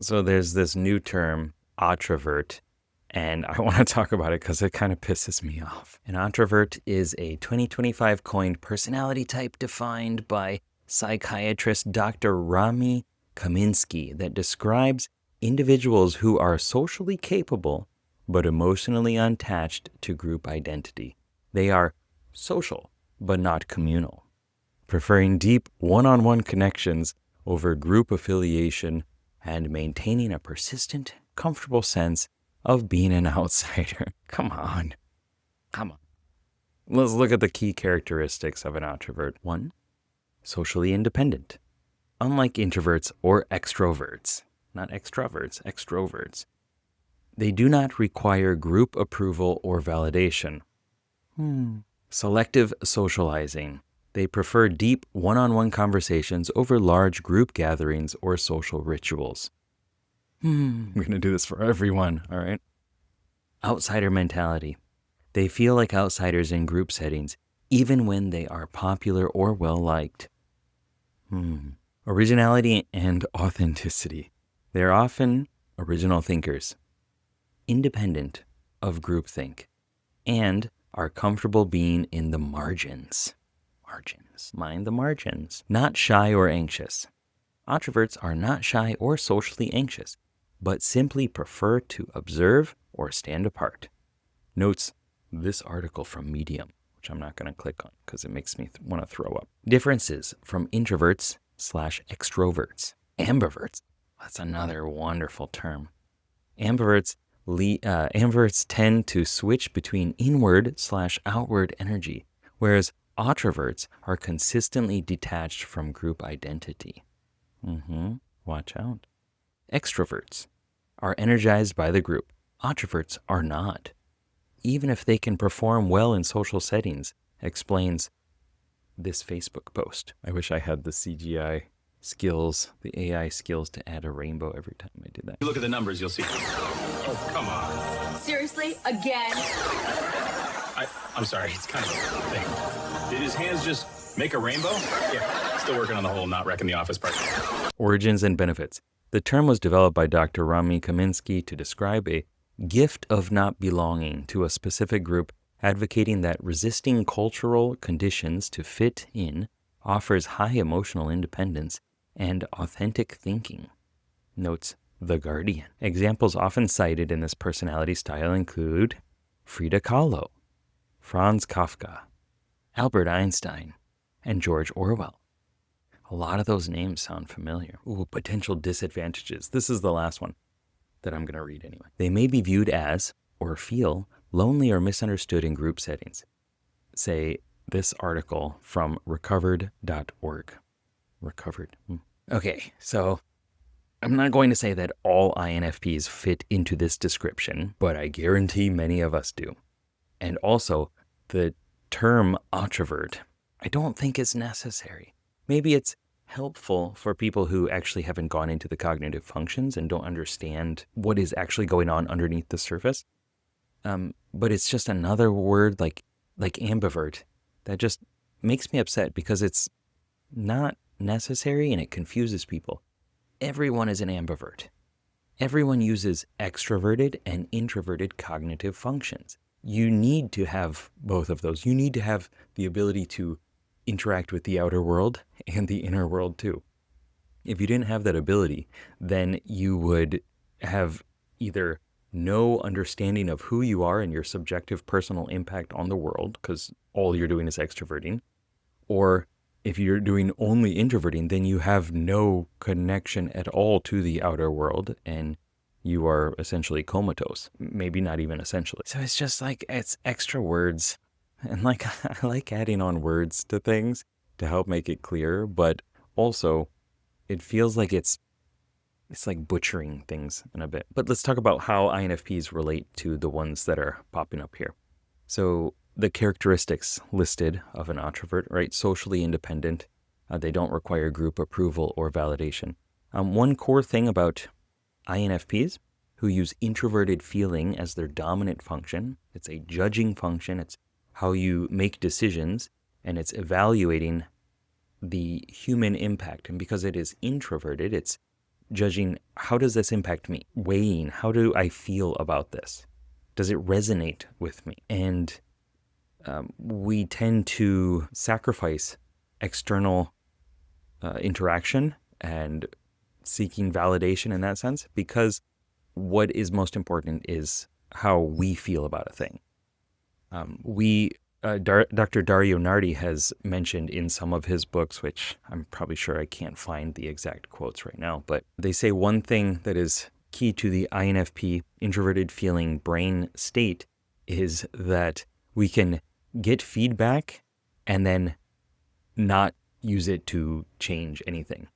So there's this new term, Otrovert, and I want to talk about it because it kind of pisses me off. An introvert is a 2025 coined personality type defined by psychiatrist Dr. Rami Kaminsky that describes individuals who are socially capable but emotionally unattached to group identity. They are social but not communal, preferring deep one-on-one connections over group affiliation and maintaining a persistent, comfortable sense of being an outsider. Come on. Let's look at the key characteristics of an introvert. 1. Socially independent. Unlike introverts or extroverts, not extroverts, extroverts, they do not require group approval or validation. Selective socializing. They prefer deep one-on-one conversations over large group gatherings or social rituals. I'm going to do this for everyone, all right? Outsider mentality. They feel like outsiders in group settings, even when they are popular or well-liked. Originality and authenticity. They're often original thinkers, independent of groupthink, and are comfortable being in the margins. Mind the margins. Not shy or anxious. Introverts are not shy or socially anxious, but simply prefer to observe or stand apart. Notes this article from Medium, which I'm not going to click on because it makes me want to throw up. Differences from introverts/extroverts. Ambiverts. That's another wonderful term. Ambiverts tend to switch between inward/outward energy, whereas introverts are consistently detached from group identity. Watch out. Extroverts are energized by the group. Introverts are not, even if they can perform well in social settings, explains this Facebook post. I wish I had the CGI skills, the AI skills to add a rainbow every time I did that. You look at the numbers, you'll see. Oh, come on. Seriously? Again? I'm sorry, it's kind of a thing. Did his hands just make a rainbow? Yeah, still working on the whole not wrecking the office part. Origins and benefits. The term was developed by Dr. Rami Kaminsky to describe a gift of not belonging to a specific group, advocating that resisting cultural conditions to fit in offers high emotional independence and authentic thinking. Notes The Guardian. Examples often cited in this personality style include Frida Kahlo, Franz Kafka, Albert Einstein, and George Orwell. A lot of those names sound familiar. Potential disadvantages. This is the last one that I'm going to read anyway. They may be viewed as, or feel, lonely or misunderstood in group settings. Say this article from recovered.org. Recovered. Okay, so I'm not going to say that all INFPs fit into this description, but I guarantee many of us do. And also, the term introvert, I don't think is necessary. Maybe it's helpful for people who actually haven't gone into the cognitive functions and don't understand what is actually going on underneath the surface. But it's just another word like ambivert that just makes me upset because it's not necessary and it confuses people. Everyone is an ambivert. Everyone uses extroverted and introverted cognitive functions. You need to have both of those. You need to have the ability to interact with the outer world and the inner world too. If you didn't have that ability, then you would have either no understanding of who you are and your subjective personal impact on the world, because all you're doing is extroverting, or if you're doing only introverting, then you have no connection at all to the outer world and you are essentially comatose. Maybe not even essentially. So it's just like, it's extra words. And like, I like adding on words to things to help make it clear, but also it feels like it's like butchering things in a bit. But let's talk about how INFPs relate to the ones that are popping up here. So the characteristics listed of an introvert, right? Socially independent. They don't require group approval or validation. One core thing about INFPs who use introverted feeling as their dominant function, it's a judging function. It's how you make decisions, and it's evaluating the human impact. And because it is introverted, it's judging, how does this impact me? Weighing, how do I feel about this? Does it resonate with me? And we tend to sacrifice external interaction and seeking validation in that sense, because what is most important is how we feel about a thing. Dr. Dario Nardi has mentioned in some of his books, which I'm probably sure I can't find the exact quotes right now, but they say one thing that is key to the INFP, introverted feeling brain state, is that we can get feedback and then not use it to change anything.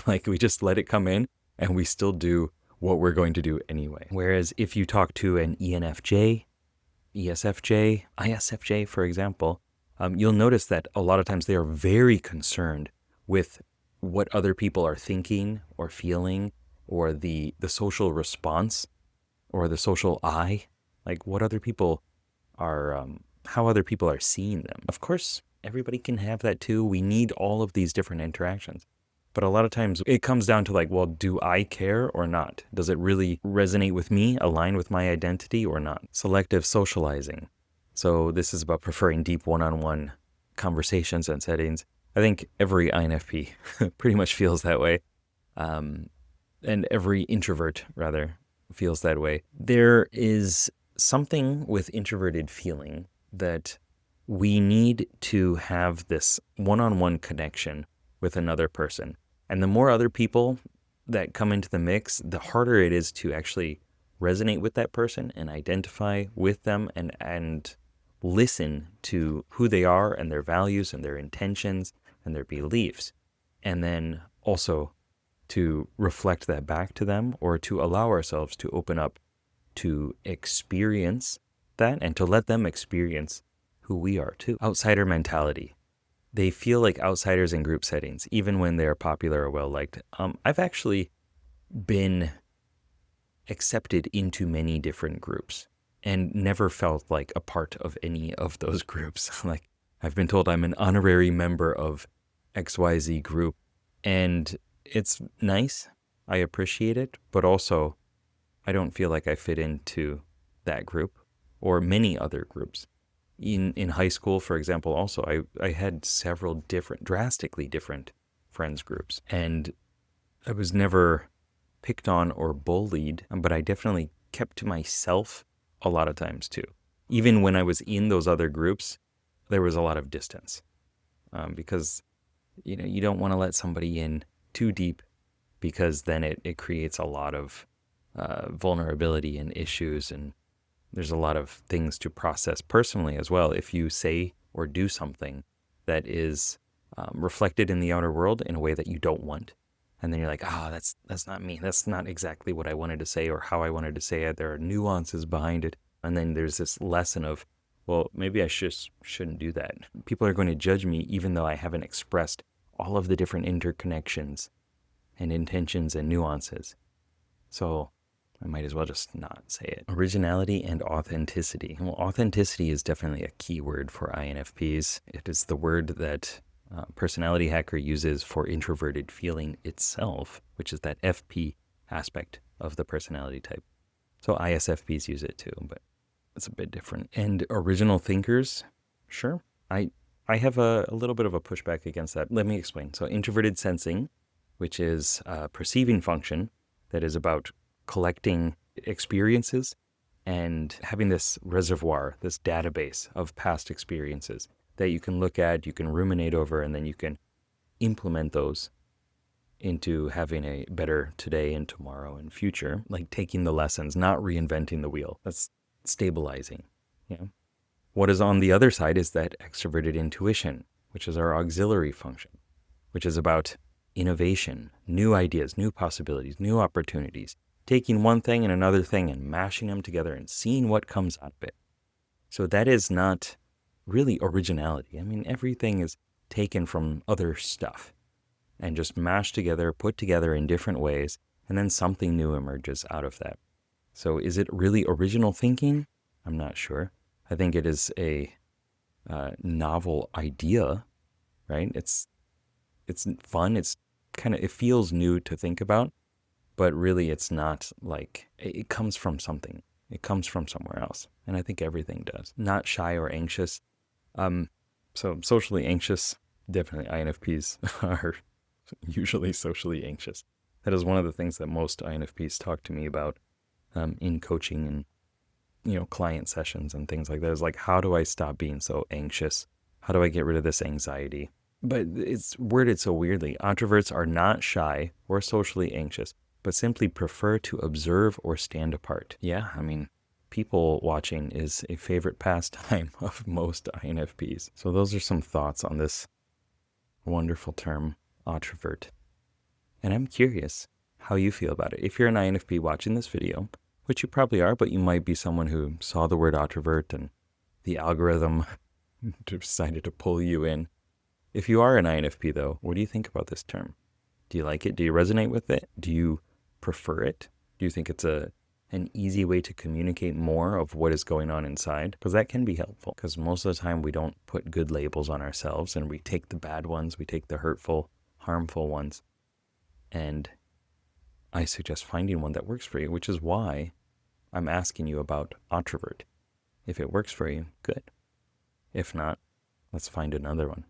Like we just let it come in and we still do what we're going to do anyway. Whereas if you talk to an ENFJ, ESFJ, ISFJ, for example, you'll notice that a lot of times they are very concerned with what other people are thinking or feeling, or the social response or the social eye, like what other people are, how other people are seeing them. Of course, everybody can have that too. We need all of these different interactions. But a lot of times it comes down to like, well, do I care or not? Does it really resonate with me, align with my identity or not? Selective socializing. So this is about preferring deep one-on-one conversations and settings. I think every INFP pretty much feels that way. And every introvert, rather, feels that way. There is something with introverted feeling that we need to have this one-on-one connection with another person. And the more other people that come into the mix, the harder it is to actually resonate with that person and identify with them and listen to who they are and their values and their intentions and their beliefs. And then also to reflect that back to them, or to allow ourselves to open up to experience that and to let them experience who we are too. Outsider mentality. They feel like outsiders in group settings, even when they're popular or well-liked. I've actually been accepted into many different groups and never felt like a part of any of those groups. Like, I've been told I'm an honorary member of XYZ group, and it's nice. I appreciate it, but also I don't feel like I fit into that group or many other groups. In high school, for example, also, I had several drastically different friends groups, and I was never picked on or bullied, but I definitely kept to myself a lot of times too. Even when I was in those other groups, there was a lot of distance, because you don't want to let somebody in too deep, because then it creates a lot of vulnerability and issues, and there's a lot of things to process personally as well if you say or do something that is reflected in the outer world in a way that you don't want. And then you're like, that's not me. That's not exactly what I wanted to say or how I wanted to say it. There are nuances behind it. And then there's this lesson of, well, maybe I shouldn't do that. People are going to judge me even though I haven't expressed all of the different interconnections and intentions and nuances. So I might as well just not say it. Originality and authenticity. Well, authenticity is definitely a key word for INFPs. It is the word that Personality Hacker uses for introverted feeling itself, which is that FP aspect of the personality type. So ISFPs use it too, but it's a bit different. And original thinkers, sure. I have a little bit of a pushback against that. Let me explain. So introverted sensing, which is a perceiving function that is about collecting experiences and having this reservoir, this database of past experiences that you can look at, you can ruminate over, and then you can implement those into having a better today and tomorrow and future, like taking the lessons, not reinventing the wheel. That's stabilizing. Yeah. What is on the other side is that extroverted intuition, which is our auxiliary function, which is about innovation, new ideas, new possibilities, new opportunities, taking one thing and another thing and mashing them together and seeing what comes out of it. So that is not really originality. I mean, everything is taken from other stuff and just mashed together, put together in different ways, and then something new emerges out of that. So is it really original thinking? I'm not sure. I think it is a novel idea, right? It's fun. It feels new to think about, but really it's not like, it comes from something. It comes from somewhere else. And I think everything does. Not shy or anxious. So socially anxious, definitely INFPs are usually socially anxious. That is one of the things that most INFPs talk to me about in coaching and client sessions and things like that. Is like, how do I stop being so anxious? How do I get rid of this anxiety? But it's worded so weirdly. Introverts are not shy or socially anxious, but simply prefer to observe or stand apart. Yeah, I mean, people watching is a favorite pastime of most INFPs. So those are some thoughts on this wonderful term, Otrovert. And I'm curious how you feel about it. If you're an INFP watching this video, which you probably are, but you might be someone who saw the word Otrovert and the algorithm decided to pull you in. If you are an INFP, though, what do you think about this term? Do you like it? Do you resonate with it? Do you prefer it? Do you think it's an easy way to communicate more of what is going on inside? Because that can be helpful. Because most of the time we don't put good labels on ourselves, and we take the bad ones, we take the hurtful, harmful ones. And I suggest finding one that works for you, which is why I'm asking you about Otrovert. If it works for you, good. If not, let's find another one.